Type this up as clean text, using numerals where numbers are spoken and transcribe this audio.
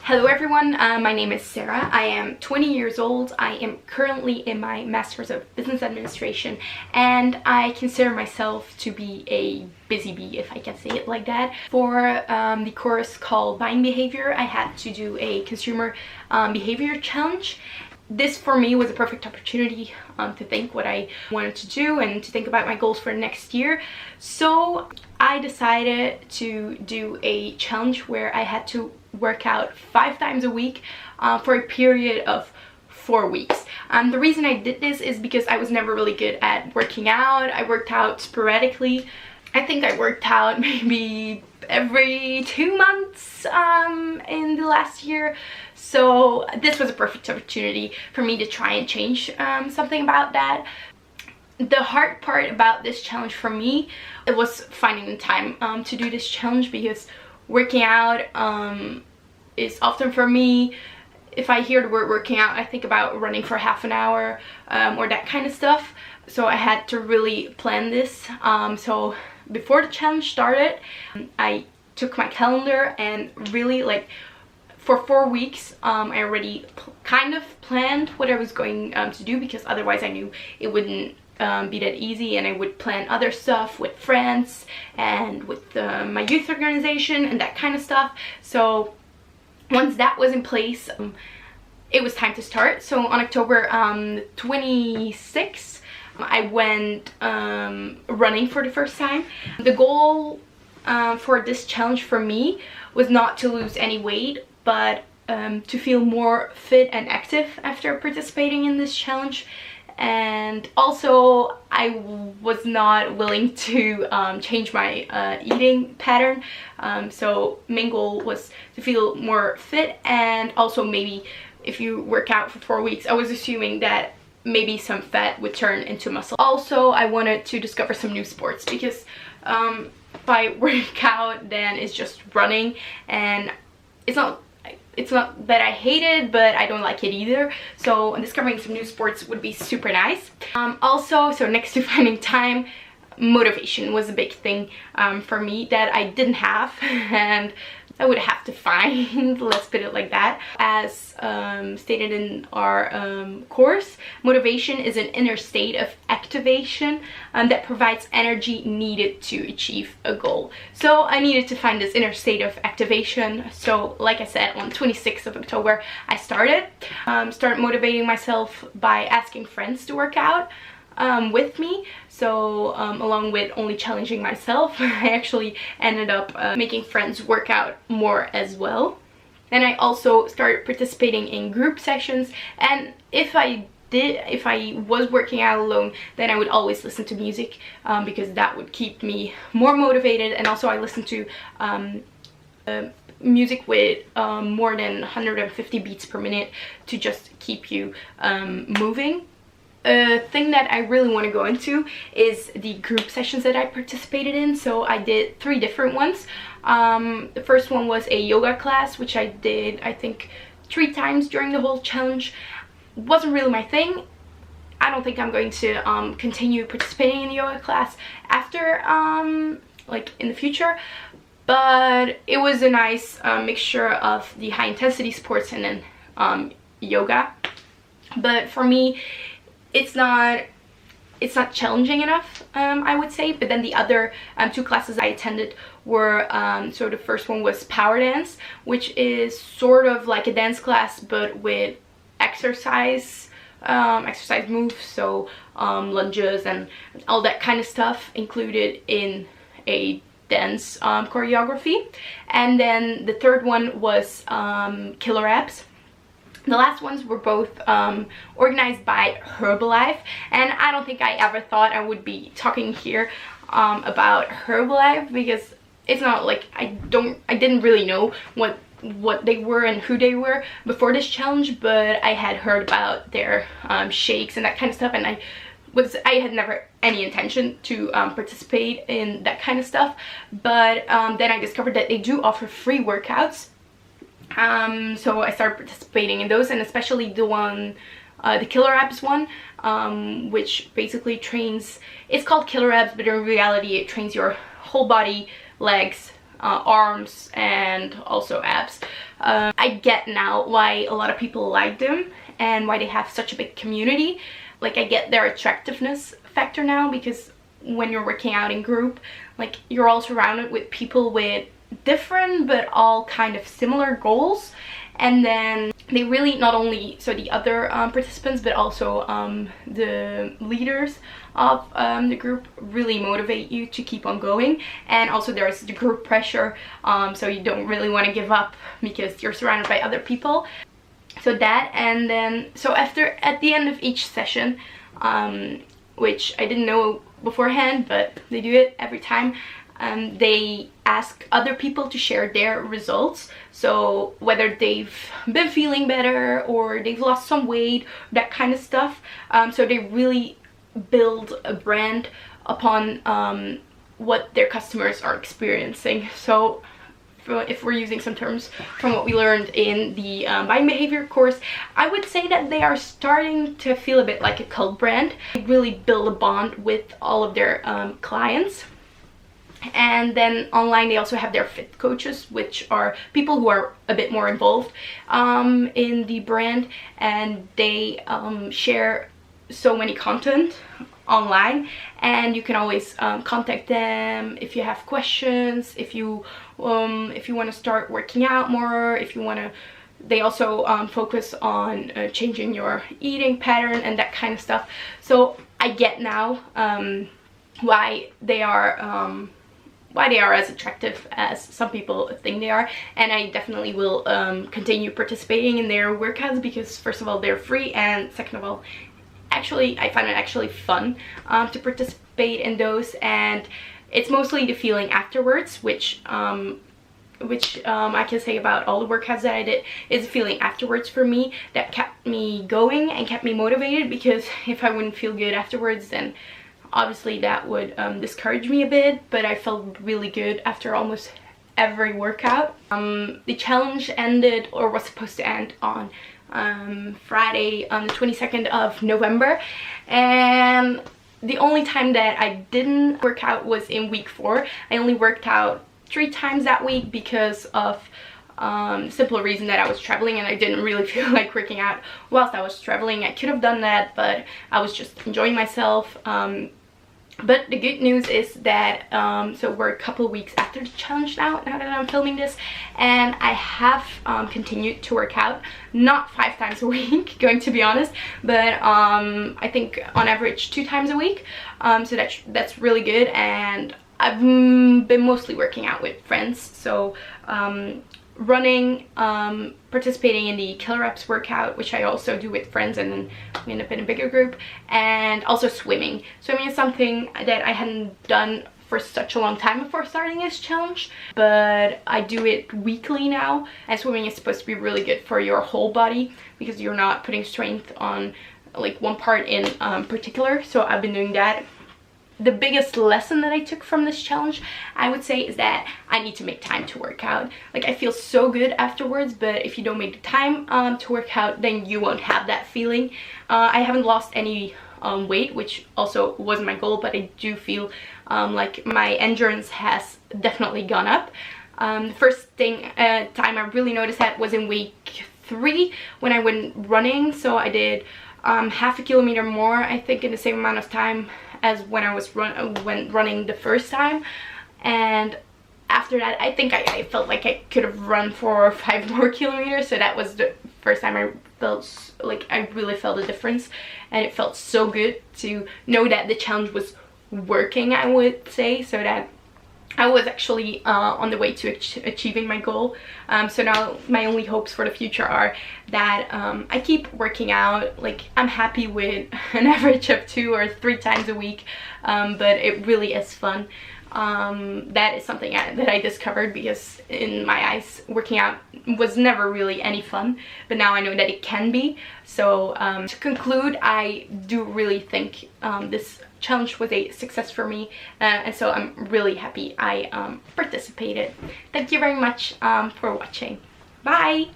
Hello everyone, my name is Sarah. I am 20 years old. I am currently in my Master's of Business Administration and I consider myself to be a busy bee, if I can say it like that. For the course called Buying Behavior, I had to do a consumer behavior challenge. This for me was a perfect opportunity to think what I wanted to do and to think about my goals for next year. So I decided to do a challenge where I had to work out 5 times a week for a period of 4 weeks. The reason I did this is because I was never really good at working out. I worked out sporadically. I think I worked out maybe every 2 months in the last year. So this was a perfect opportunity for me to try and change something about that. The hard part about this challenge for me, it was finding the time to do this challenge, because working out is often for me, if I hear the word working out, I think about running for half an hour or that kind of stuff. So I had to really plan this. So before the challenge started, I took my calendar and really, like, for 4 weeks I already kind of planned what I was going to do, because otherwise I knew it wouldn't be that easy, and I would plan other stuff with friends and with my youth organization and that kind of stuff. So once that was in place, it was time to start. So on October 26th, I went running for the first time. The goal for this challenge for me was not to lose any weight, but to feel more fit and active after participating in this challenge. And also I was not willing to change my eating pattern. So main goal was to feel more fit, and also maybe if you work out for 4 weeks, I was assuming that maybe some fat would turn into muscle. Also, I wanted to discover some new sports, because if I work out, then it's just running, and it's not that I hate it, but I don't like it either. So discovering some new sports would be super nice. Also, so next to finding time, motivation was a big thing for me that I didn't have, and I would have to find, let's put it like that. As stated in our course, motivation is an inner state of activation that provides energy needed to achieve a goal. So I needed to find this inner state of activation. So like I said, on 26th of October, I started motivating myself by asking friends to work out with me. So along with only challenging myself, I actually ended up making friends work out more as well. Then I also started participating in group sessions, and if I was working out alone, then I would always listen to music, because that would keep me more motivated. And also I listened to music with more than 150 beats per minute to just keep you moving. A thing that I really want to go into is the group sessions that I participated in. So I did 3 different ones. The first one was a yoga class, which I did, I think, 3 times during the whole challenge. Wasn't really my thing. I don't think I'm going to continue participating in the yoga class after, like, in the future. But it was a nice mixture of the high intensity sports and then yoga. But for me, it's not challenging enough, I would say. But then the other 2 classes I attended were, so the first one was power dance, which is sort of like a dance class but with exercise moves, so lunges and all that kind of stuff included in a dance choreography. And then the third one was killer abs. The last ones were both organized by Herbalife, and I don't think I ever thought I would be talking here about Herbalife, because it's not like I didn't really know what they were and who they were before this challenge, but I had heard about their shakes and that kind of stuff, and I had never any intention to participate in that kind of stuff. But then I discovered that they do offer free workouts. So I started participating in those, and especially the one, the killer abs one, which basically trains, it's called killer abs, but in reality it trains your whole body, legs, arms and also abs. I get now why a lot of people like them and why they have such a big community. Like, I get their attractiveness factor now, because when you're working out in group, like, you're all surrounded with people with different but all kind of similar goals. And then they really, not only so the other participants, but also the leaders of the group really motivate you to keep on going. And also there's the group pressure, so you don't really want to give up because you're surrounded by other people. So that, and then so at the end of each session, which I didn't know beforehand, but they do it every time, they ask other people to share their results. So whether they've been feeling better or they've lost some weight, that kind of stuff. So they really build a brand upon what their customers are experiencing. So if we're using some terms from what we learned in the buying behavior course, I would say that they are starting to feel a bit like a cult brand. They really build a bond with all of their clients. And then online they also have their fit coaches, which are people who are a bit more involved in the brand, and they share so many content online, and you can always contact them if you have questions, if you want to start working out more, if you want to. They also focus on changing your eating pattern and that kind of stuff. So I get now why they are as attractive as some people think they are, and I definitely will continue participating in their workouts, because first of all they're free, and second of all, actually I find it actually fun to participate in those. And it's mostly the feeling afterwards, which I can say about all the workouts that I did, is the feeling afterwards for me that kept me going and kept me motivated, because if I wouldn't feel good afterwards, then obviously that would discourage me a bit. But I felt really good after almost every workout. The challenge ended, or was supposed to end, on Friday on the 22nd of November, and the only time that I didn't work out was in week 4. I only worked out 3 times that week because of simple reason that I was traveling and I didn't really feel like working out whilst I was traveling. I could have done that, but I was just enjoying myself. But the good news is that so we're a couple of weeks after the challenge now that I'm filming this, and I have continued to work out, not 5 times a week, going to be honest, but I think on average 2 times a week. So that's really good, and I've been mostly working out with friends. So running, participating in the killer reps workout, which I also do with friends, and then we end up in a bigger group, and also swimming. Swimming is something that I hadn't done for such a long time before starting this challenge, but I do it weekly now, and swimming is supposed to be really good for your whole body, because you're not putting strength on like one part in particular. So I've been doing that. The biggest lesson that I took from this challenge, I would say, is that I need to make time to work out. Like, I feel so good afterwards, but if you don't make the time to work out, then you won't have that feeling. I haven't lost any weight, which also wasn't my goal, but I do feel like my endurance has definitely gone up. The first time I really noticed that was in week 3 when I went running. So I did half a kilometer more, I think, in the same amount of time as when I was running the first time. And after that, I think I felt like I could have run 4 or 5 more kilometers. So that was the first time I felt like I really felt a difference, and it felt so good to know that the challenge was working, I would say, so that I was actually on the way to achieving my goal. So now my only hopes for the future are that I keep working out. Like, I'm happy with an average of 2 or 3 times a week, but it really is fun. That is something that I discovered, because in my eyes working out was never really any fun, but now I know that it can be. So to conclude, I do really think this challenge was a success for me, and so I'm really happy I participated. Thank you very much for watching. Bye!